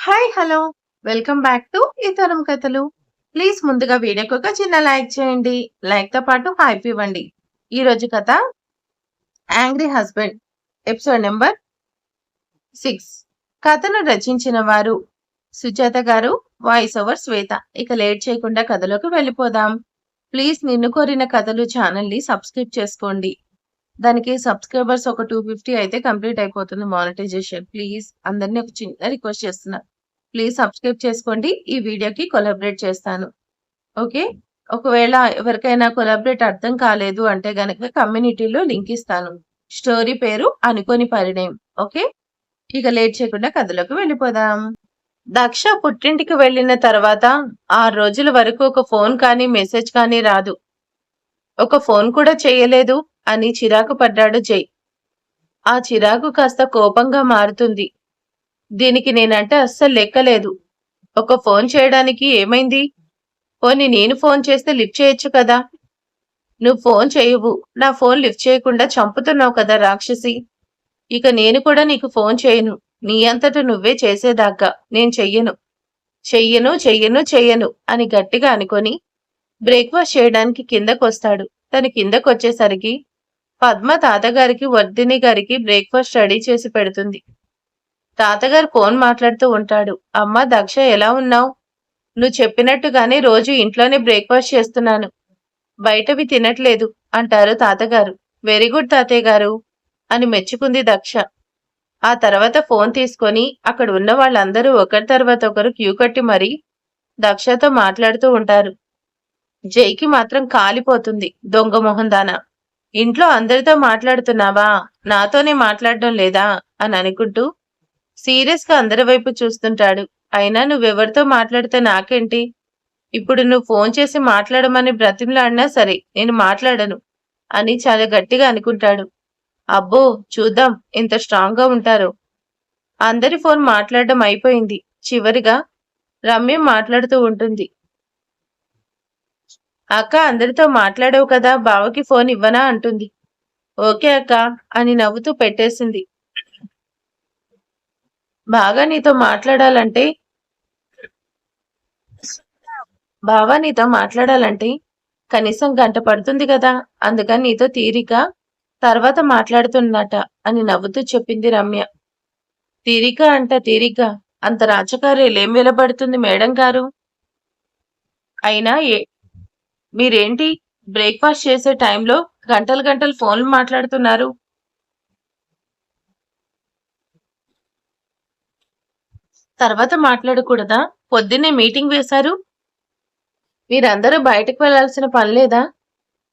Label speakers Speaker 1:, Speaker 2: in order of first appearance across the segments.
Speaker 1: Hi hello welcome back to ఈ తరం కథలు. ప్లీజ్ ముందుగా వీడియోకి ఒక చిన్న లైక్ చేయండి. లైక్ తో పాటు హైప్ ఇవ్వండి. ఈ రోజు కథ యాంగ్రీ హస్బెండ్ ఎపిసోడ్ నెంబర్ 6. కథను రచించిన వారు సుజాత గారు, వాయిస్ ఓవర్ శ్వేత. ఇక లేట్ చేయకుండా కథలోకి వెళ్ళిపోదాం. ప్లీజ్ నిన్ను కోరిన కథలు ఛానల్ ని సబ్స్క్రైబ్ చేసుకోండి. దానికి సబ్స్క్రైబర్స్ ఒక 250 అయితే కంప్లీట్ అయిపోతుంది మానిటైజేషన్. ప్లీజ్ అందరినీ ఒక చిన్న రిక్వెస్ట్ చేస్తున్నా. ప్లీజ్ సబ్స్క్రైబ్ చేసుకోండి. ఈ వీడియోకి కొలాబరేట్ చేస్తాను. ఓకే, ఒకవేళ ఎవరికైనా కొలాబరేట్ అర్థం కాలేదు అంటే గనక కమ్యూనిటీలో లింక్ ఇస్తాను. స్టోరీ పేరు అనుకోని పరిణయం. ఓకే, ఇక లేట్ చేయకుండా కథలోకి వెళ్ళిపోదాం. దక్ష పుట్టింటికి వెళ్ళిన తర్వాత 6 రోజుల వరకు ఒక ఫోన్ కానీ మెసేజ్ కానీ రాదు. ఒక ఫోన్ కూడా చేయలేదు అని చిరాకు పడ్డాడు జై. ఆ చిరాకు కాస్త కోపంగా మారుతుంది. దీనికి నేనంటే అస్సలు లెక్కలేదు. ఒక ఫోన్ చేయడానికి ఏమైంది? పోనీ నేను ఫోన్ చేస్తే లిఫ్ట్ చేయొచ్చు కదా. నువ్వు ఫోన్ చేయవు, నా ఫోన్ లిఫ్ట్ చేయకుండా చంపుతున్నావు కదా రాక్షసి. ఇక నేను కూడా నీకు ఫోన్ చేయను. నీ అంతట నువ్వే చేసేదాకా నేను చెయ్యను చెయ్యను చెయ్యను చెయ్యను అని గట్టిగా అనుకొని బ్రేక్ఫాస్ట్ చేయడానికి కిందకొస్తాడు. తను కిందకొచ్చేసరికి పద్మ తాతగారికి వర్ధిని గారికి బ్రేక్ఫాస్ట్ రెడీ చేసి పెడుతుంది. తాతగారు ఫోన్ మాట్లాడుతూ ఉంటాడు. అమ్మా దక్ష, ఎలా ఉన్నావు? నువ్వు చెప్పినట్టుగానే రోజు ఇంట్లోనే బ్రేక్ఫాస్ట్ చేస్తున్నాను, బయటవి తినట్లేదు అంటారు తాతగారు. వెరీ గుడ్ తాతయ్య గారు అని మెచ్చుకుంది దక్ష. ఆ తర్వాత ఫోన్ తీసుకొని అక్కడ ఉన్న వాళ్ళందరూ ఒకరి తర్వాత ఒకరు క్యూ కట్టి మరీ దక్షతో మాట్లాడుతూ ఉంటారు. జైకి మాత్రం కాలిపోతుంది. దొంగ మొహందానా, ఇంట్లో అందరితో మాట్లాడుతున్నావా, నాతోనే మాట్లాడడం లేదా అని అనుకుంటూ సీరియస్ గా అందరి వైపు చూస్తుంటాడు. అయినా నువ్వెవరితో మాట్లాడితే నాకేంటి? ఇప్పుడు నువ్వు ఫోన్ చేసి మాట్లాడమని బ్రతిమలాడినా సరే నేను మాట్లాడను అని చాలా గట్టిగా అనుకుంటాడు. అబ్బో, చూద్దాం ఎంత స్ట్రాంగ్ గా ఉంటారో. అందరి ఫోన్ మాట్లాడడం అయిపోయింది. చివరిగా రమ్య మాట్లాడుతూ ఉంటుంది. అక్క, అందరితో మాట్లాడావు కదా, బావకి ఫోన్ ఇవ్వనా అంటుంది. ఓకే అక్క అని నవ్వుతూ పెట్టేసింది. బాగా నీతో మాట్లాడాలంటే బావా నీతో మాట్లాడాలంటే కనీసం గంట పడుతుంది కదా, అందుకని నీతో తీరిక తర్వాత మాట్లాడుతున్నట అని నవ్వుతూ చెప్పింది రమ్య. తీరిక అంట తీరిక, అంత రాచకార్యాలేం వెలబడుతుంది మేడం గారు. అయినా మీరేంటి బ్రేక్ఫాస్ట్ చేసే టైంలో గంటలు గంటలు ఫోన్లు మాట్లాడుతున్నారు? తర్వాత మాట్లాడకూడదా? పొద్దున్నే మీటింగ్ వేశారు. మీరందరూ బయటకు వెళ్లాల్సిన పని లేదా?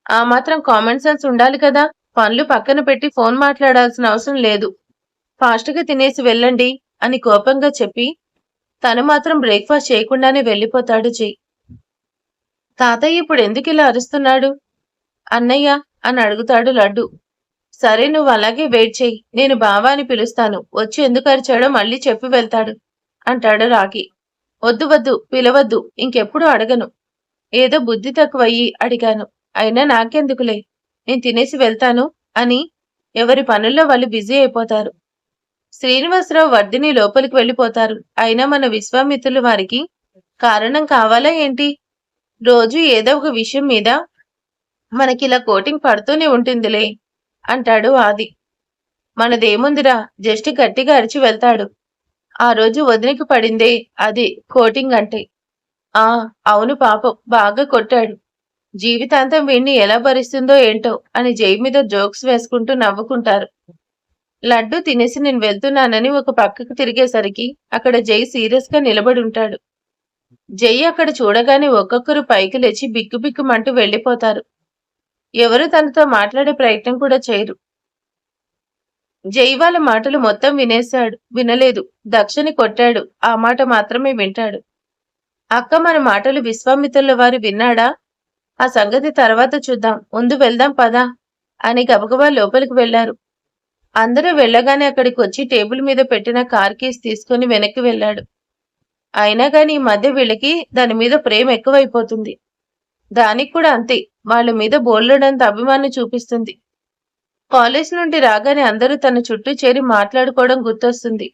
Speaker 1: ఆ మాత్రం కామన్ సెన్స్ ఉండాలి కదా. పనులు పక్కన పెట్టి ఫోన్ మాట్లాడాల్సిన అవసరం లేదు. ఫాస్ట్గా తినేసి వెళ్ళండి అని కోపంగా చెప్పి తను మాత్రం బ్రేక్ఫాస్ట్ చేయకుండానే వెళ్ళిపోతాడు జై. తాతయ్య ఇప్పుడు ఎందుకు ఇలా అరుస్తున్నాడు? అన్నయ్య అని అడుగుతాడు లడ్డు. సరే, నువ్వు అలాగే వెయిట్ చెయ్యి, నేను బావా అని పిలుస్తాను, వచ్చి ఎందుకు అరిచాడో మళ్ళీ చెప్పి వెళ్తాడు అంటాడు రాకీ. వద్దు వద్దు, పిలవద్దు, ఇంకెప్పుడు అడగను. ఏదో బుద్ధి తక్కువయ్యి అడిగాను. అయినా నాకెందుకులే, నేను తినేసి వెళ్తాను అని ఎవరి పనుల్లో వాళ్ళు బిజీ అయిపోతారు. శ్రీనివాసరావు వర్ధిని లోపలికి వెళ్ళిపోతారు. అయినా మన విశ్వామిత్రులు వారికి కారణం కావాలా ఏంటి? రోజు ఏదో ఒక విషయం మీద మనకిలా కోటింగ్ పడుతూనే ఉంటుందిలే అంటాడు ఆది. మనదేముందిరా, జస్ట్ గట్టిగా అరిచి వెళ్తాడు. ఆ రోజు వదినికి పడిందే అది కోటింగ్ అంటే. ఆ అవును, పాపం బాగా కొట్టాడు. జీవితాంతం వీణ్ణి ఎలా భరిస్తుందో ఏంటో అని జై మీద జోక్స్ వేసుకుంటూ నవ్వుకుంటారు. లడ్డు తినేసి నేను వెళ్తున్నానని ఒక పక్కకు తిరిగేసరికి అక్కడ జై సీరియస్ గా నిలబడి ఉంటాడు. జై అక్కడ చూడగానే ఒక్కొక్కరు పైకి లేచి బిక్కుబిక్కుమంటూ వెళ్లిపోతారు. ఎవరు తనతో మాట్లాడే ప్రయత్నం కూడా చేయరు. జై వాళ్ళ మాటలు మొత్తం వినలేదు. దక్షని కొట్టాడు, ఆ మాట మాత్రమే వింటాడు. అక్క, మన మాటలు విశ్వామిత్రుల వారు విన్నాడా? ఆ సంగతి తర్వాత చూద్దాం, ముందు వెళ్దాం పదా అని గబగబా లోపలికి వెళ్లారు. అందరూ వెళ్ళగానే అక్కడికి వచ్చి టేబుల్ మీద పెట్టిన కార్ కీస్ తీసుకుని వెనక్కి వెళ్ళాడు. అయినా గాని ఈ మధ్య వీళ్ళకి దాని మీద ప్రేమ ఎక్కువైపోతుంది. దానికి కూడా అంతే, వాళ్ళ మీద బోల్డడంత అభిమానం చూపిస్తుంది. కాలేజ్ నుండి రాగానే అందరూ తన చుట్టూ చేరి మాట్లాడుకోవడం గుర్తొస్తుంది.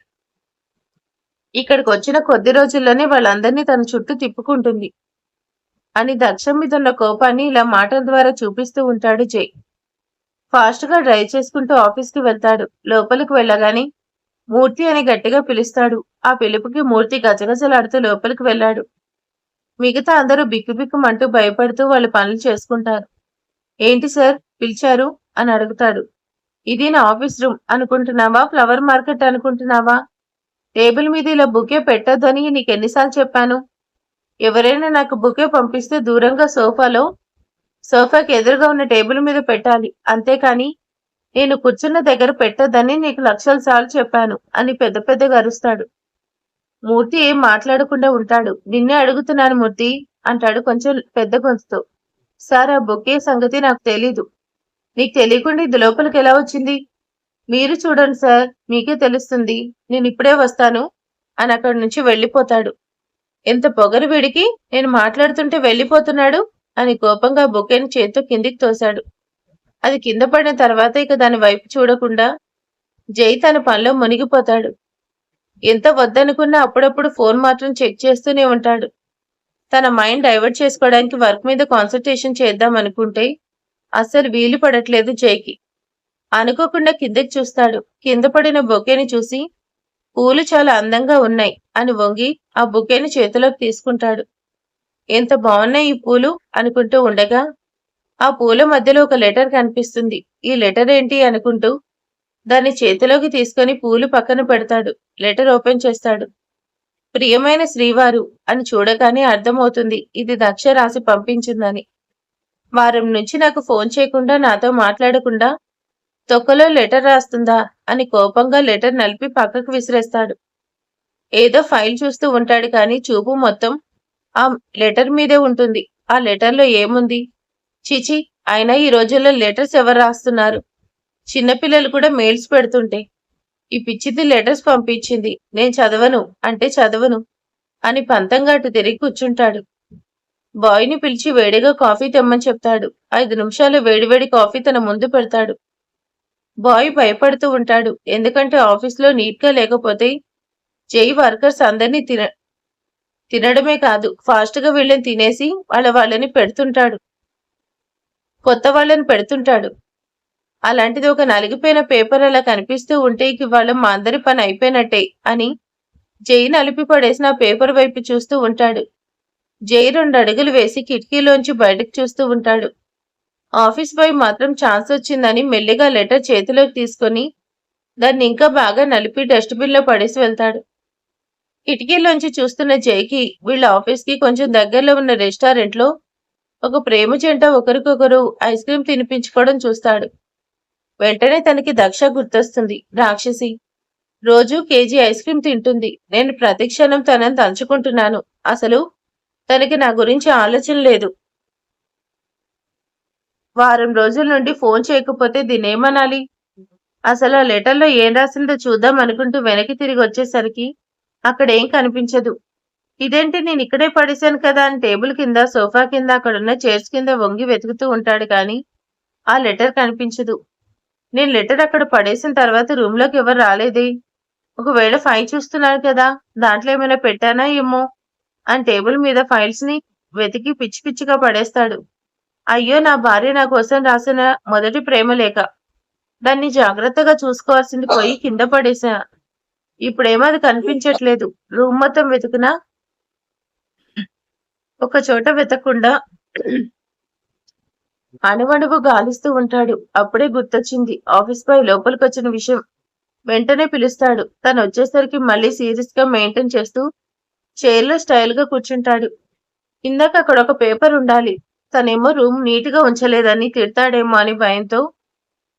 Speaker 1: ఇక్కడికి వచ్చిన కొద్ది రోజుల్లోనే వాళ్ళందరినీ తన చుట్టూ తిప్పుకుంటుంది అని దక్షం మీద ఉన్న కోపాన్ని ఇలా మాటల ద్వారా చూపిస్తూ ఉంటాడు జై. ఫాస్ట్ గా డ్రైవ్ చేసుకుంటూ ఆఫీస్కి వెళ్తాడు. లోపలికి వెళ్ళగానే మూర్తి అని గట్టిగా పిలుస్తాడు. ఆ పిలుపుకి మూర్తి గజగజలాడుతూ లోపలికి వెళ్ళాడు. మిగతా అందరూ బిక్కుబిక్కుమంటూ భయపడుతూ వాళ్ళ పనులు చేసుకుంటారు. ఏంటి సార్ పిలిచారు అని అడుగుతాడు. ఇది నా ఆఫీస్ రూమ్ అనుకుంటున్నావా, ఫ్లవర్ మార్కెట్ అనుకుంటున్నావా? టేబుల్ మీద ఇలా బుకే పెట్టొద్దని నీకెన్నిసార్లు చెప్పాను? ఎవరైనా నాకు బుకే పంపిస్తే దూరంగా సోఫాకి ఎదురుగా ఉన్న టేబుల్ మీద పెట్టాలి, అంతేకాని నేను కూర్చున్న దగ్గర పెట్టొద్దని నీకు లక్షల సార్లు చెప్పాను అని పెద్ద పెద్దగా అరుస్తాడు. మూర్తి ఏం మాట్లాడకుండా ఉంటాడు. నిన్నే అడుగుతున్నాను మూర్తి అంటాడు కొంచెం పెద్ద గొంతుతో. సార్, ఆ బొకే సంగతి నాకు తెలీదు. నీకు తెలియకుండా ఇది లోపలికి ఎలా వచ్చింది? మీరు చూడండి సార్, మీకే తెలుస్తుంది. నేను ఇప్పుడే వస్తాను అని అక్కడి నుంచి వెళ్ళిపోతాడు. ఎంత పొగరు వీడికి, నేను మాట్లాడుతుంటే వెళ్ళిపోతున్నాడు అని కోపంగా బొకేని చేత్తో కిందికి తోశాడు. అది కింద పడిన తర్వాత ఇక దాని వైపు చూడకుండా జై తన పనిలో మునిగిపోతాడు. ఎంత వద్దనుకున్నా అప్పుడప్పుడు ఫోన్ మాత్రం చెక్ చేస్తూనే ఉంటాడు. తన మైండ్ డైవర్ట్ చేసుకోవడానికి వర్క్ మీద కాన్సన్ట్రేషన్ చేద్దాం అనుకుంటే అస్సలు వీలు పడట్లేదు జైకి. అనుకోకుండా కిందకి చూస్తాడు. కింద పడిన బొకేని చూసి పూలు చాలా అందంగా ఉన్నాయి అని వంగి ఆ బొకేని చేతిలోకి తీసుకుంటాడు. ఎంత బాగున్నాయి ఈ పూలు అనుకుంటూ ఉండగా ఆ పూల మధ్యలో ఒక లెటర్ కనిపిస్తుంది. ఈ లెటర్ ఏంటి అనుకుంటూ దాన్ని చేతిలోకి తీసుకొని పూలు పక్కన పెడతాడు. లెటర్ ఓపెన్ చేస్తాడు. ప్రియమైన శ్రీవారు అని చూడగానే అర్థమవుతుంది ఇది దక్ష రాసి పంపించిందని. వారం నుంచి నాకు ఫోన్ చేయకుండా, నాతో మాట్లాడకుండా తొక్కలో లెటర్ రాస్తుందా అని కోపంగా లెటర్ నలిపి పక్కకు విసిరేస్తాడు. ఏదో ఫైల్ చూస్తూ ఉంటాడు కానీ చూపు మొత్తం ఆ లెటర్ మీదే ఉంటుంది. ఆ లెటర్లో ఏముంది? చిచి, అయినా ఈ రోజుల్లో లెటర్స్ ఎవరు రాస్తున్నారు? చిన్నపిల్లలు కూడా మెయిల్స్ పెడుతుంటే ఈ పిచ్చిది లెటర్స్ పంపించింది, నేను చదవను అంటే చదవను అని పంతంగా అటు తిరిగి కూర్చుంటాడు. బాయ్ని పిలిచి వేడిగా కాఫీ తెమ్మని చెప్తాడు. 5 నిమిషాలు వేడివేడి కాఫీ తన ముందు పెడతాడు. బాయ్ భయపడుతూ ఉంటాడు. ఎందుకంటే ఆఫీస్లో నీట్గా లేకపోతే జై వర్కర్స్ అందరినీ తినడమే కాదు, ఫాస్ట్గా వీళ్ళని తినేసి వాళ్ళని పెడుతుంటాడు, కొత్త వాళ్ళని పెడుతుంటాడు. అలాంటిది ఒక నలిగిపోయిన పేపర్ అలా కనిపిస్తూ ఉంటే ఇవాళ మా అందరి పని అయిపోయినట్టే అని జై నలిపి పడేసిన ఆ పేపర్ వైపు చూస్తూ ఉంటాడు. జై 2 అడుగులు వేసి కిటికీలోంచి బయటకు చూస్తూ ఉంటాడు. ఆఫీస్ బాయ్ మాత్రం ఛాన్స్ వచ్చిందని మెల్లిగా లెటర్ చేతిలోకి తీసుకొని దాన్ని ఇంకా బాగా నలిపి డస్ట్బిన్ లో పడేసి వెళ్తాడు. కిటికీలోంచి చూస్తున్న జైకి వీళ్ళ ఆఫీస్కి కొంచెం దగ్గరలో ఉన్న రెస్టారెంట్ లో ఒక ప్రేమ జంట ఒకరికొకరు ఐస్ క్రీమ్ తినిపించుకోవడం చూస్తాడు. వెంటనే తనకి దక్ష గుర్తొస్తుంది. రాక్షసి రోజు కేజీ ఐస్ క్రీమ్ తింటుంది. నేను ప్రతి క్షణం తనని తలుచుకుంటున్నాను. అసలు తనకి నా గురించి ఆలోచన లేదు. వారం రోజుల నుండి ఫోన్ చేయకపోతే దీన్నేమనాలి? అసలు ఆ లెటర్లో ఏం రాసిందో చూద్దాం అనుకుంటూ వెనక్కి తిరిగి వచ్చేసరికి అక్కడ ఏం కనిపించదు. ఇదేంటి, నేను ఇక్కడే పడేశాను కదా అని టేబుల్ కింద, సోఫా కింద, అక్కడున్న చైర్స్ కింద వంగి వెతుకుతూ ఉంటాడు కానీ ఆ లెటర్ కనిపించదు. నేను లెటర్ అక్కడ పడేసిన తర్వాత రూమ్ లోకి ఎవరు రాలేదే. ఒకవేళ ఫైల్ చూస్తున్నాను కదా, దాంట్లో ఏమైనా పెట్టానా ఏమో అని టేబుల్ మీద ఫైల్స్ ని వెతికి పిచ్చి పిచ్చిగా పడేస్తాడు. అయ్యో, నా భార్య నా కోసం రాసిన మొదటి ప్రేమ లేఖ. దాన్ని జాగ్రత్తగా చూసుకోవాల్సింది పోయి కింద పడేసా. ఇప్పుడేమో అది కనిపించట్లేదు. రూమ్ మొత్తం వెతుకునా ఒక చోట వెతకుండా అణువణువు గాలిస్తూ ఉంటాడు. అప్పుడే గుర్తొచ్చింది ఆఫీస్ బాయ్ లోపలికి వచ్చిన విషయం. వెంటనే పిలుస్తాడు. తను వచ్చేసరికి మళ్ళీ సీరియస్ గా మెయింటైన్ చేస్తూ చైర్లో స్టైల్ గా కూర్చుంటాడు. ఇందాక అక్కడ ఒక పేపర్ ఉండాలి. తనేమో రూమ్ నీట్ గా ఉంచలేదని తిడతాడేమో అని భయంతో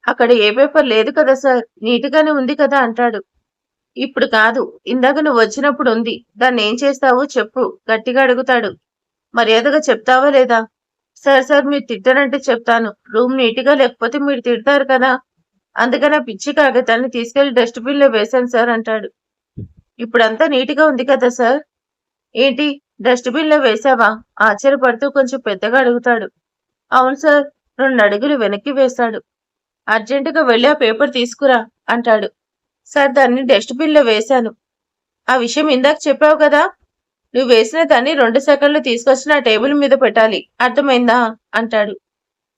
Speaker 1: అక్కడ ఏ పేపర్ లేదు కదా సార్, నీట్ గానే ఉంది కదా అంటాడు. ఇప్పుడు కాదు, ఇందాక నువ్వు వచ్చినప్పుడు ఉంది. దాన్ని ఏం చేస్తావో చెప్పు గట్టిగా అడుగుతాడు. మర్యాదగా చెప్తావా లేదా? సార్ మీరు తిట్టారంటే చెప్తాను. రూమ్ నీట్గా లేకపోతే మీరు తిడతారు కదా, అందుకని ఆ పిచ్చి కాగితాన్ని తీసుకెళ్లి డస్ట్బిన్ లో వేశాను సార్ అంటాడు. ఇప్పుడంతా నీట్గా ఉంది కదా సార్? ఏంటి, డస్ట్బిన్ లో వేశావా? ఆశ్చర్యపడుతూ కొంచెం పెద్దగా అడుగుతాడు. అవును సార్. 2 అడుగులు వెనక్కి వేస్తాడు. అర్జెంటుగా వెళ్ళి ఆ పేపర్ తీసుకురా అంటాడు. సార్, దాన్ని డస్ట్బిన్ లో వేశాను. ఆ విషయం ఇందాక చెప్పావు కదా. నువ్వు వేసిన దాన్ని 2 సెకండ్లు తీసుకొచ్చి నా టేబుల్ మీద పెట్టాలి. అర్థమైందా? అంటాడు.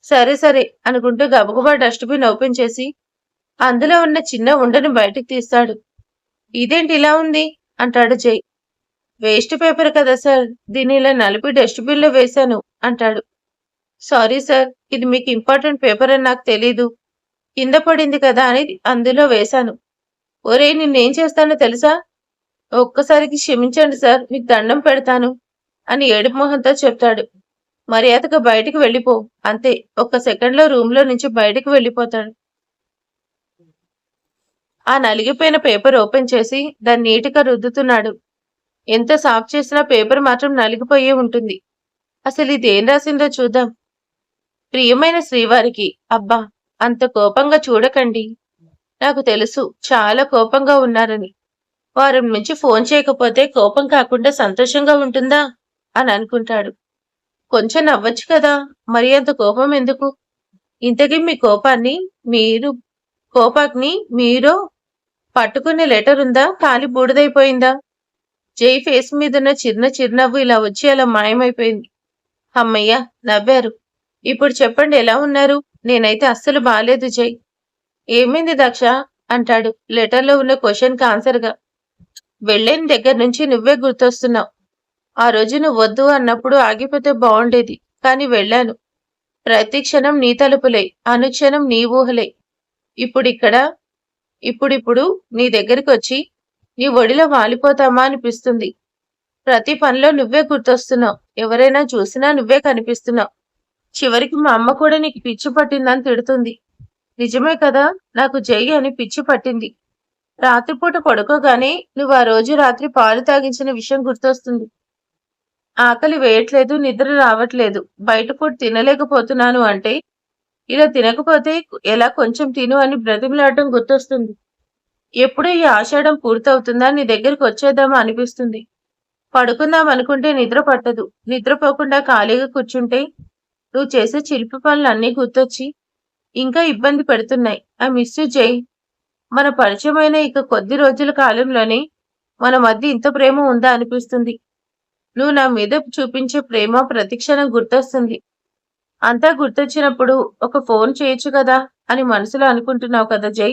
Speaker 1: సరే సరే అనుకుంటూ గబగబా డస్ట్‌బిన్ ఓపెన్ చేసి అందులో ఉన్న చిన్న ఉండని బయటికి తీస్తాడు. ఇదేంటి ఇలా ఉంది? అంటాడు జై. వేస్ట్ పేపర్ కదా సార్. దీన్ని ఇలా నలిపి డస్ట్‌బిన్‌లో వేశాను అంటాడు. Sorry sir. ఇది మీకు ఇంపార్టెంట్ పేపర్ అని నాకు తెలీదు. కింద పడింది కదా అని అందులో వేశాను. ఒరేయ్ నిన్నేం చేస్తానో తెలుసా? ఒక్కసారికి క్షమించండి సార్. మీకు దండం పెడతాను అని ఏడుపు మొహంతో చెప్తాడు. మర్యాదగా బయటికి వెళ్ళిపో. అంతే. ఒక్క సెకండ్‌లో రూమ్‌లో నుంచి బయటికి వెళ్ళిపోతాడు. ఆ నలిగిపోయిన పేపర్ ఓపెన్ చేసి దాన్ని నీట్‌గా రుద్దుతున్నాడు. ఎంత సాఫ్ చేసినా పేపర్ మాత్రం నలిగిపోయే ఉంటుంది. అసలు ఇదేం రాసిందో చూద్దాం. ప్రియమైన శ్రీవారికి. అబ్బా! అంత కోపంగా చూడకండి. నాకు తెలుసు చాలా కోపంగా ఉన్నారని. వారం నుంచి ఫోన్ చేయకపోతే కోపం కాకుండా సంతోషంగా ఉంటుందా? అని అనుకుంటాడు. కొంచెం నవ్వచ్చు కదా. మరి అంత కోపం ఎందుకు? ఇంతకీ మీ కోపాగ్ని మీరో పట్టుకునే లెటర్ ఉందా? కాలి బూడిదైపోయిందా? జై ఫేస్ మీదున్న చిరునవ్వు ఇలా వచ్చి అలా మాయమైపోయింది. అమ్మయ్య! నవ్వారు. ఇప్పుడు చెప్పండి ఎలా ఉన్నారు? నేనైతే అస్సలు బాలేదు జై. ఏమైంది దక్ష? అంటాడు లెటర్లో ఉన్న క్వశ్చన్‌కి ఆన్సర్‌గా. వెళ్ళిన దగ్గర నుంచి నువ్వే గుర్తొస్తున్నావు. ఆ రోజు నువ్వు వద్దు అన్నప్పుడు ఆగిపోతే బాగుండేది. కానీ వెళ్ళాను. ప్రతి క్షణం నీ తలుపులే, అనుక్షణం నీ ఊహలే. ఇప్పుడిప్పుడు నీ దగ్గరికొచ్చి నీ ఒడిలో వాలిపోతామా అనిపిస్తుంది. ప్రతి పనిలో నువ్వే గుర్తొస్తున్నావు. ఎవరైనా చూసినా నువ్వే కనిపిస్తున్నావు. చివరికి మా అమ్మ కూడా నీకు పిచ్చి పట్టిందని తిడుతుంది. నిజమే కదా. నాకు జై అని పిచ్చి పట్టింది. రాత్రిపూట పడుకోగానే నువ్వు ఆ రోజు రాత్రి పాలు తాగించిన విషయం గుర్తొస్తుంది. ఆకలి వేయట్లేదు, నిద్ర రావట్లేదు, బయట ఫుడ్ తినలేకపోతున్నాను అంటే ఇలా తినకపోతే ఎలా కొంచెం తిను అని బ్రతిమలాడటం గుర్తొస్తుంది. ఎప్పుడు ఈ ఆషాఢం పూర్తవుతుందా నీ దగ్గరికి వచ్చేద్దామా అనిపిస్తుంది. పడుకుందాం అనుకుంటే నిద్ర పట్టదు. నిద్రపోకుండా ఖాళీగా కూర్చుంటే నువ్వు చేసే చిలిపి పనులు అన్నీ గుర్తొచ్చి ఇంకా ఇబ్బంది పెడుతున్నాయి. ఐ మిస్ యు జై. మన పరిచయమైన ఇక కొద్ది రోజుల కాలంలోనే మన మధ్య ఇంత ప్రేమ ఉందా అనిపిస్తుంది. నువ్వు నా మీద చూపించే ప్రేమ ప్రతిక్షణం గుర్తొస్తుంది. అంతా గుర్తొచ్చినప్పుడు ఒక ఫోన్ చేయొచ్చు కదా అని మనసులో అనుకుంటున్నావు కదా జై.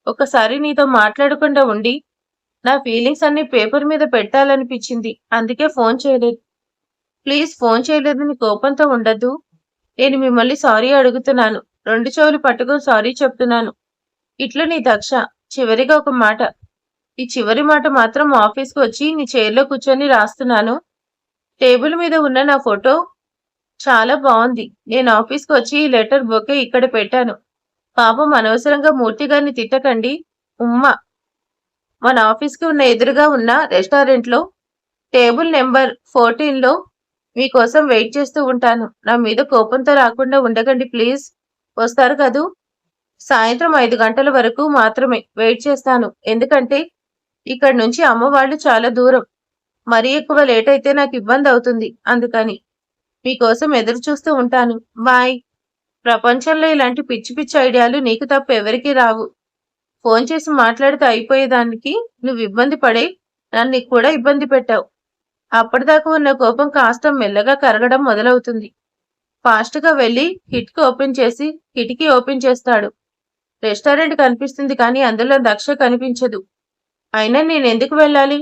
Speaker 1: ఒకసారి నీతో మాట్లాడకుండా ఉండి నా ఫీలింగ్స్ అన్ని పేపర్ మీద పెట్టాలనిపించింది. అందుకే ఫోన్ చేయలేదు. ప్లీజ్ ఫోన్ చేయలేదని కోపంతో ఉండద్దు. నేను మిమ్మల్ని సారీ అడుగుతున్నాను. 2 చెవులు పట్టుకొని సారీ చెప్తున్నాను. ఇట్లు నీ దక్ష. చివరిగా ఒక మాట. ఈ చివరి మాట మాత్రం ఆఫీస్కి వచ్చి నీ చైర్లో కూర్చొని రాస్తున్నాను. టేబుల్ మీద ఉన్న నా ఫోటో చాలా బాగుంది. నేను ఆఫీస్కి వచ్చి ఈ లెటర్ బొకే ఇక్కడ పెట్టాను. పాపం అనవసరంగా మూర్తి గారిని తిట్టకండి. ఉమ్మా. మన ఆఫీస్కి ఎదురుగా ఉన్న రెస్టారెంట్లో టేబుల్ నెంబర్ 14లో మీకోసం వెయిట్ చేస్తూ ఉంటాను. నా మీద కోపంతో రాకుండా ఉండకండి ప్లీజ్. వస్తారు కదూ? సాయంత్రం 5 గంటల వరకు మాత్రమే వెయిట్ చేస్తాను. ఎందుకంటే ఇక్కడి నుంచి అమ్మ వాళ్ళు చాలా దూరం. మరీ ఎక్కువ లేట్ అయితే నాకు ఇబ్బంది అవుతుంది. అందుకని మీకోసం ఎదురు చూస్తూ ఉంటాను. బాయ్. ప్రపంచంలో ఇలాంటి పిచ్చి పిచ్చి ఐడియాలు నీకు తప్ప ఎవరికీ రావు. ఫోన్ చేసి మాట్లాడితే అయిపోయేదానికి నువ్వు ఇబ్బంది పడే నన్ను కూడా ఇబ్బంది పెట్టావు. అప్పటిదాకా ఉన్న కోపం కాస్త మెల్లగా కరగడం మొదలవుతుంది. ఫాస్ట్గా వెళ్ళి కిటికీ ఓపెన్ చేస్తాడు. రెస్టారెంట్ కనిపిస్తుంది కానీ అందులో దక్ష కనిపించదు. అయినా నేనెందుకు వెళ్ళాలి?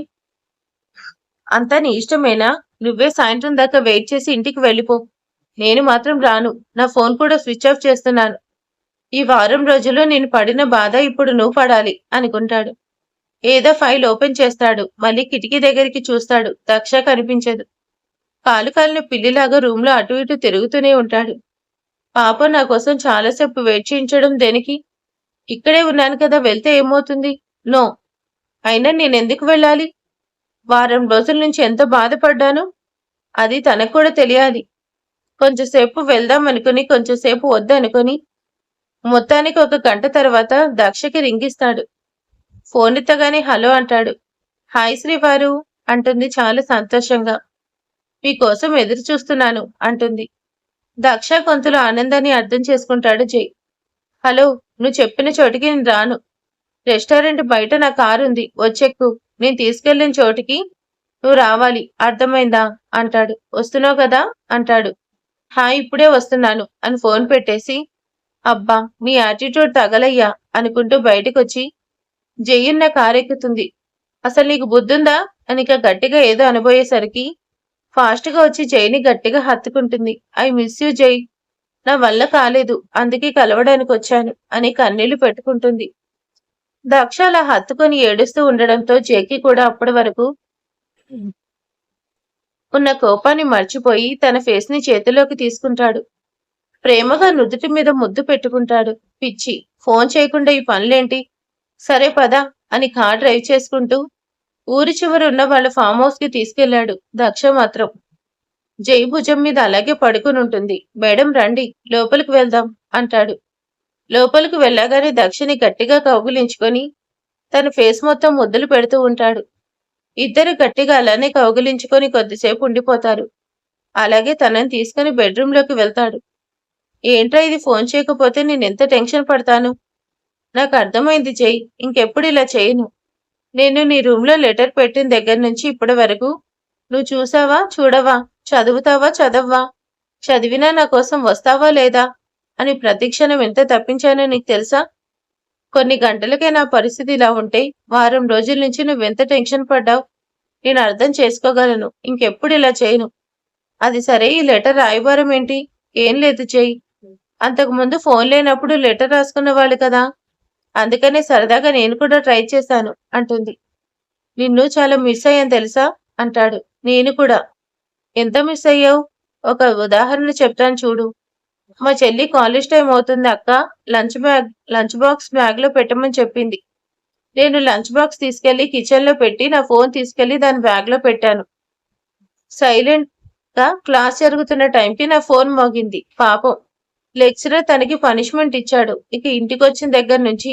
Speaker 1: అంతా నీ ఇష్టమేనా? నువ్వే సాయంత్రం దాకా వెయిట్ చేసి ఇంటికి వెళ్ళిపో. నేను మాత్రం రాను. నా ఫోన్ కూడా స్విచ్ ఆఫ్ చేస్తున్నాను. ఈ వారం రోజుల్లో నేను పడిన బాధ ఇప్పుడు నువ్వు పడాలి అనుకుంటాడు. ఏదో ఫైల్ ఓపెన్ చేస్తాడు. మళ్ళీ కిటికీ దగ్గరికి చూస్తాడు. దక్ష కనిపించదు. కాలు కాలిన పిల్లిలాగా రూమ్లో అటు ఇటు తిరుగుతూనే ఉంటాడు. పాపం నా కోసం చాలాసేపు వెయిట్ చేయించడం దేనికి? ఇక్కడే ఉన్నాను కదా, వెళ్తే ఏమవుతుంది? నో. అయినా నేనెందుకు వెళ్ళాలి? వారం రోజుల నుంచి ఎంత బాధపడ్డాను అది తనకు కూడా తెలియాలి. కొంచెంసేపు వెళ్దాం అనుకుని కొంచెంసేపు వద్దనుకుని మొత్తానికి 1 గంట తర్వాత దక్షకి రింగిస్తాడు. ఫోన్ ఎత్తగానే హలో అంటాడు. హాయ్ శ్రీవారు అంటుంది చాలా సంతోషంగా. మీకోసం ఎదురు చూస్తున్నాను అంటుంది. దక్ష గొంతులో ఆనందాన్ని అర్థం చేసుకుంటాడు జై. హలో, నువ్వు చెప్పిన చోటికి నేను రాను. రెస్టారెంట్ బయట నా కారు ఉంది, వచ్చెక్కు. నేను తీసుకెళ్లిన చోటికి నువ్వు రావాలి, అర్థమైందా అంటాడు. వస్తున్నావు కదా అంటాడు. ఇప్పుడే వస్తున్నాను అని ఫోన్ పెట్టేసి, అబ్బా మీ యాటిట్యూడ్ తగలయ్యా అనుకుంటూ బయటకొచ్చి జయున్న కారెక్కుతుంది. అసలు నీకు బుద్ధుందా అని ఇక గట్టిగా ఏదో అనబోయేసరికి ఫాస్ట్ గా వచ్చి జైని గట్టిగా హత్తుకుంటుంది. ఐ మిస్ యూ జై, నా వల్ల కాలేదు, అందుకే కలవడానికి వచ్చాను అని కన్నీళ్లు పెట్టుకుంటుంది. దక్ష అలా హత్తుకొని ఏడుస్తూ ఉండడంతో జైకి కూడా అప్పటి వరకు ఉన్న కోపాన్ని మర్చిపోయి తన ఫేస్ ని చేతిలోకి తీసుకుంటాడు. ప్రేమగా నుదుటి మీద ముద్దు పెట్టుకుంటాడు. పిచ్చి, ఫోన్ చేయకుండా ఈ పనులేంటి, సరే పద అని కార్ డ్రైవ్ చేసుకుంటూ ఊరి చివరి ఉన్న వాళ్ళ ఫామ్ హౌస్ కి తీసుకెళ్లాడు. దక్ష మాత్రం జై భుజం మీద అలాగే పడుకుని ఉంటుంది. మేడం రండి, లోపలికి వెళ్దాం అంటాడు. లోపలికి వెళ్ళగానే దక్షని గట్టిగా కౌగిలించుకొని తన ఫేస్ మొత్తం ముద్దులు పెడుతూ ఉంటాడు. ఇద్దరు గట్టిగా అలానే కౌగిలించుకొని కొద్దిసేపు ఉండిపోతారు. అలాగే తనని తీసుకుని బెడ్రూమ్ లోకి వెళ్తాడు. ఏంట్రా ఇది, ఫోన్ చేయకపోతే నేనెంత టెన్షన్ పడతాను. నాకు అర్థమైంది జై, ఇంకెప్పుడు ఇలా చేయను. నేను నీ రూమ్ లో లెటర్ పెట్టిన దగ్గర నుంచి ఇప్పటి వరకు నువ్వు చూసావా చూడవా, చదువుతావా చదవ్వా, చదివినా నా కోసం వస్తావా లేదా అని ప్రతిక్షణం ఎంత తప్పించానో నీకు తెలుసా? కొన్ని గంటలకే నా పరిస్థితి ఇలా ఉంటే వారం రోజుల నుంచి నువ్వెంత టెన్షన్ పడ్డావు నేను అర్థం చేసుకోగలను. ఇంకెప్పుడు ఇలా చేయను. అది సరే, ఈ లెటర్ రాయబారం ఏంటి? ఏం లేదు జై, అంతకుముందు ఫోన్ లేనప్పుడు లెటర్ రాసుకున్న వాళ్ళు కదా, అందుకనే సరదాగా నేను కూడా ట్రై చేశాను అంటుంది. నిన్ను చాలా మిస్ అయ్యాను తెలుసా అంటాడు. నేను కూడా. ఎంత మిస్ అయ్యావు? ఒక ఉదాహరణ చెప్తాను చూడు. మా చెల్లి కాలేజ్ టైం అవుతుంది అక్క, లంచ్ బాక్స్ బ్యాగ్ లో పెట్టమని చెప్పింది. నేను లంచ్ బాక్స్ తీసుకెళ్లి కిచెన్ లో పెట్టి నా ఫోన్ తీసుకెళ్లి దాని బ్యాగ్ లో పెట్టాను. సైలెంట్ గా క్లాస్ జరుగుతున్న టైంకి నా ఫోన్ మోగింది. పాపం లెక్చరర్ తనకి పనిష్మెంట్ ఇచ్చాడు. ఇక ఇంటికొచ్చిన దగ్గర నుంచి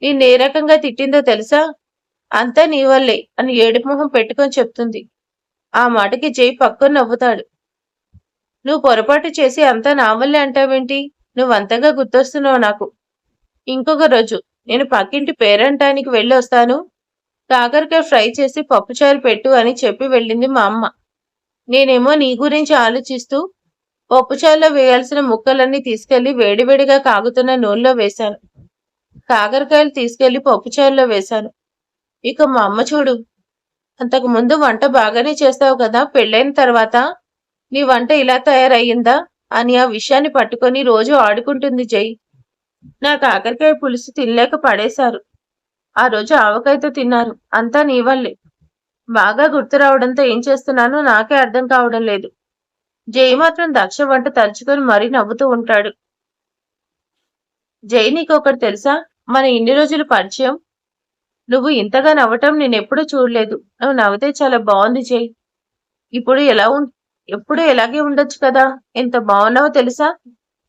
Speaker 1: నిన్ను ఏ రకంగా తిట్టిందో తెలుసా? అంతా నీ వల్లే అని ఏడుపు మొహం పెట్టుకొని చెప్తుంది. ఆ మాటకి జై పక్కన నవ్వుతాడు. నువ్వు పొరపాటు చేసి అంతా నా వల్లే అంటావేంటి? నువ్వంతగా గుర్తొస్తున్నావు నాకు. ఇంకొక రోజు నేను పక్కింటి పేరంటానికి వెళ్ళి వస్తాను, కాకరకాయ ఫ్రై చేసి పప్పుచారు పెట్టు అని చెప్పి వెళ్ళింది మా అమ్మ. నేనేమో నీ గురించి ఆలోచిస్తూ పప్పుచారులో వేయాల్సిన ముక్కలన్నీ తీసుకెళ్లి వేడివేడిగా కాగుతున్న నూనెలో వేశాను. కాకరకాయలు తీసుకెళ్లి పప్పుచారులో వేశాను. ఇక మా అమ్మ చూడు, అంతకు ముందు వంట బాగానే చేస్తావు కదా, పెళ్ళైన తర్వాత నీ వంట ఇలా తయారయ్యిందా అని ఆ విషయాన్ని పట్టుకొని రోజు ఆడుకుంటుంది జై. నా కాకరకాయ పులుసు తినలేక పడేశారు. ఆ రోజు ఆవకాయతో తిన్నారు. అంతా నీ వల్లే. బాగా గుర్తు రావడంతో ఏం చేస్తున్నానో నాకే అర్థం కావడం లేదు. జై మాత్రం దక్ష వంట తలుచుకొని మరీ నవ్వుతూ ఉంటాడు. జై, నీకొకటి తెలుసా? మన ఇన్ని రోజులు పరిచయం, నువ్వు ఇంతగా నవ్వటం నేనెప్పుడూ చూడలేదు. నువ్వు నవ్వితే చాలా బాగుంది జై. ఇప్పుడు ఎప్పుడు ఎలాగే ఉండొచ్చు కదా, ఎంత బాగున్నావో తెలుసా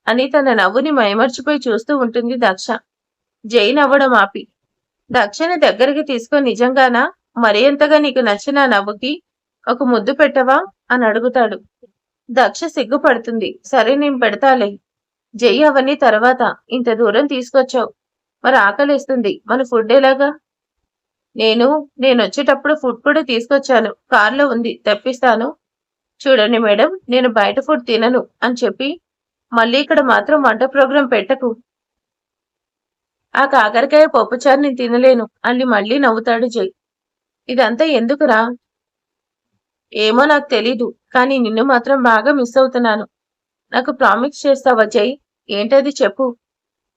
Speaker 1: అని తన నవ్వుని మైమర్చిపోయి చూస్తూ ఉంటుంది దక్ష. జై నవ్వడం ఆపి దక్షని దగ్గరికి తీసుకొని, నిజంగానా? మరీ ఎంతగా నీకు నచ్చిన నవ్వుకి ఒక ముద్దు పెట్టవా అని అడుగుతాడు. దక్ష సిగ్గుపడుతుంది. సరే నేను పెడతాలే. జై, అవన్నీ తర్వాత. ఇంత దూరం తీసుకొచ్చావు, మరి ఆకలిస్తుంది, మన ఫుడ్ ఎలాగా? నేనొచ్చేటప్పుడు ఫుడ్ కూడా తీసుకొచ్చాను, కార్లో ఉంది, తెప్పిస్తాను. చూడండి మేడం, నేను బయట ఫుడ్ తినను అని చెప్పి మళ్ళీ ఇక్కడ మాత్రం వంట ప్రోగ్రాం పెట్టకు. ఆ కాకరకాయ పప్పుచారు నేను తినలేను అని మళ్ళీ నవ్వుతాడు జై. ఇదంతా ఎందుకురా? ఏమో నాకు తెలీదు, కానీ నిన్ను మాత్రం బాగా మిస్ అవుతున్నాను. నాకు ప్రామిస్ చేస్తావా జై? ఏంటది చెప్పు.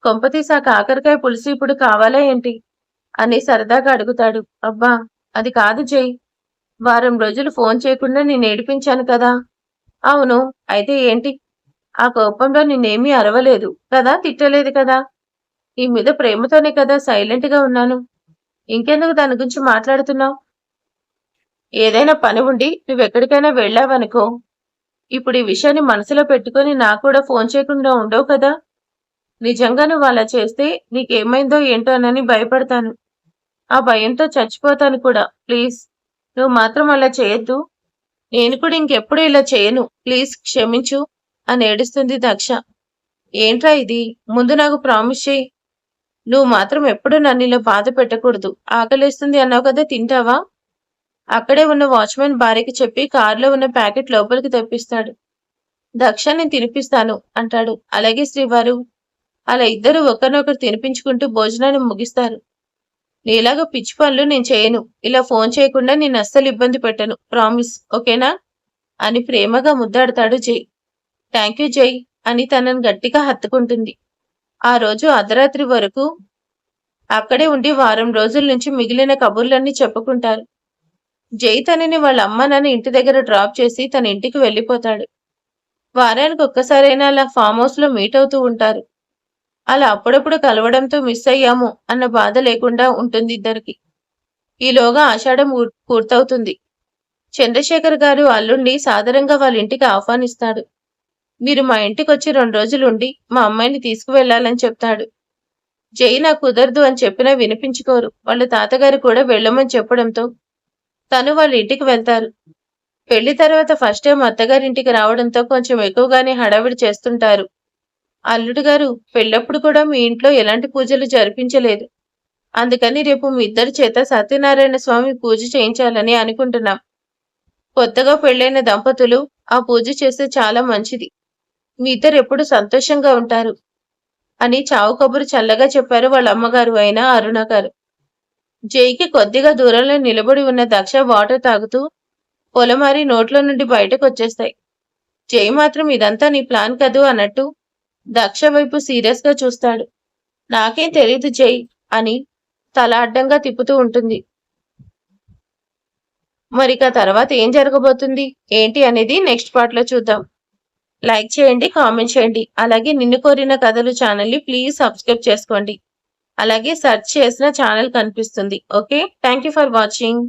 Speaker 1: కొంపతీసి ఆ కాకరకాయ పులుసు ఇప్పుడు కావాలా ఏంటి అని సరదాగా అడుగుతాడు. అబ్బా అది కాదు జై, వారం రోజులు ఫోన్ చేయకుండా నేను ఏడిపించాను కదా. అవును, అయితే ఏంటి? ఆ కోపంలో నిన్నేమీ అరవలేదు కదా, తిట్టలేదు కదా. నీ మీద ప్రేమతోనే కదా సైలెంట్ గా ఉన్నాను. ఇంకెందుకు దాని గురించి మాట్లాడుతున్నావు? ఏదైనా పని ఉండి నువ్వెక్కడికైనా వెళ్ళావనుకో, ఇప్పుడు ఈ విషయాన్ని మనసులో పెట్టుకొని నాకు కూడా ఫోన్ చేయకుండా ఉండవు కదా. నిజంగా నువ్వు అలా చేస్తే నీకేమైందో ఏంటోనని భయపడతాను. ఆ భయంతో చచ్చిపోతాను కూడా. ప్లీజ్ నువ్వు మాత్రం అలా చేయొద్దు. నేను కూడా ఇంకెప్పుడు ఇలా చేయను, ప్లీజ్ క్షమించు అని ఏడుస్తుంది దక్ష. ఏంట్రా ఇది? ముందు నాకు ప్రామిస్ చేయి. నువ్వు మాత్రం ఎప్పుడు నన్ను ఇలా బాధ పెట్టకూడదు. ఆకలేస్తుంది అన్నావు కదా, తింటావా? అక్కడే ఉన్న వాచ్మెన్ భార్యకి చెప్పి కారులో ఉన్న ప్యాకెట్ లోపలికి తెప్పిస్తాడు. దక్ష నేను తినిపిస్తాను అంటాడు. అలాగే శ్రీవారు. అలా ఇద్దరు ఒకరినొకరు తినిపించుకుంటూ భోజనాన్ని ముగిస్తారు. నీలాగా పిచ్చి పనులు నేను చేయను. ఇలా ఫోన్ చేయకుండా నేను అస్సలు ఇబ్బంది పెట్టను. ప్రామిస్, ఓకేనా అని ప్రేమగా ముద్దాడతాడు జై. థ్యాంక్ యూ జై అని తనని గట్టిగా హత్తుకుంటుంది. ఆ రోజు అర్ధరాత్రి వరకు అక్కడే ఉండి వారం రోజుల నుంచి మిగిలిన కబుర్లన్నీ చెప్పుకుంటారు. జై తనని వాళ్ళ అమ్మ నాన్న ఇంటి దగ్గర డ్రాప్ చేసి తన ఇంటికి వెళ్ళిపోతాడు. వారానికి ఒక్కసారైనా అలా ఫామ్ హౌస్ లో మీట్ అవుతూ ఉంటారు. అలా అప్పుడప్పుడు కలవడంతో మిస్ అయ్యాము అన్న బాధ లేకుండా ఉంటుంది ఇద్దరికి. ఈలోగా ఆషాఢం పూర్తవుతుంది. చంద్రశేఖర్ గారు అల్లుణ్ణి సాదరంగా వాళ్ళ ఇంటికి ఆహ్వానిస్తాడు. మీరు మా ఇంటికి వచ్చి 2 రోజులుండి మా అమ్మాయిని తీసుకువెళ్లాలని చెప్తాడు. జై నాకు కుదరదు అని చెప్పినా వినిపించుకోరు. వాళ్ళ తాతగారు కూడా వెళ్ళమని చెప్పడంతో తను వాళ్ళ ఇంటికి వెళ్తారు. పెళ్లి తర్వాత ఫస్ట్ టైం అత్తగారింటికి రావడంతో కొంచెం ఎక్కువగానే హడావిడి చేస్తుంటారు. అల్లుడు గారు, పెళ్ళప్పుడు కూడా మీ ఇంట్లో ఎలాంటి పూజలు జరిపించలేదు. అందుకని రేపు మీ ఇద్దరి చేత సత్యనారాయణ స్వామి పూజ చేయించాలని అనుకుంటున్నాం. కొత్తగా పెళ్లైన దంపతులు ఆ పూజ చేస్తే చాలా మంచిది. మీ ఇద్దరు ఎప్పుడు సంతోషంగా ఉంటారు అని చావు కబురు చల్లగా చెప్పారు వాళ్ళ అమ్మగారు అయిన అరుణ గారు. జైకి కొద్దిగా దూరంలో నిలబడి ఉన్న దక్ష వాటర్ తాగుతూ పొలమారి నోట్లో నుండి బయటకు వచ్చేస్తాయి. జై మాత్రం ఇదంతా నీ ప్లాన్ కదూ అన్నట్టు దక్ష వైపు సీరియస్ గా చూస్తాడు. నాకేం తెలీదు జై అని తల అడ్డంగా తిప్పుతూ ఉంటుంది. మరిక తర్వాత ఏం జరగబోతుంది ఏంటి అనేది నెక్స్ట్ పార్ట్ లో చూద్దాం. లైక్ చేయండి, కామెంట్ చేయండి. అలాగే నిన్ను కోరిన కథలు ఛానల్ని ప్లీజ్ సబ్స్క్రైబ్ చేసుకోండి. అలాగే సెర్చ్ చేసిన ఛానల్ కనిపిస్తుంది. Okay, thank you for watching.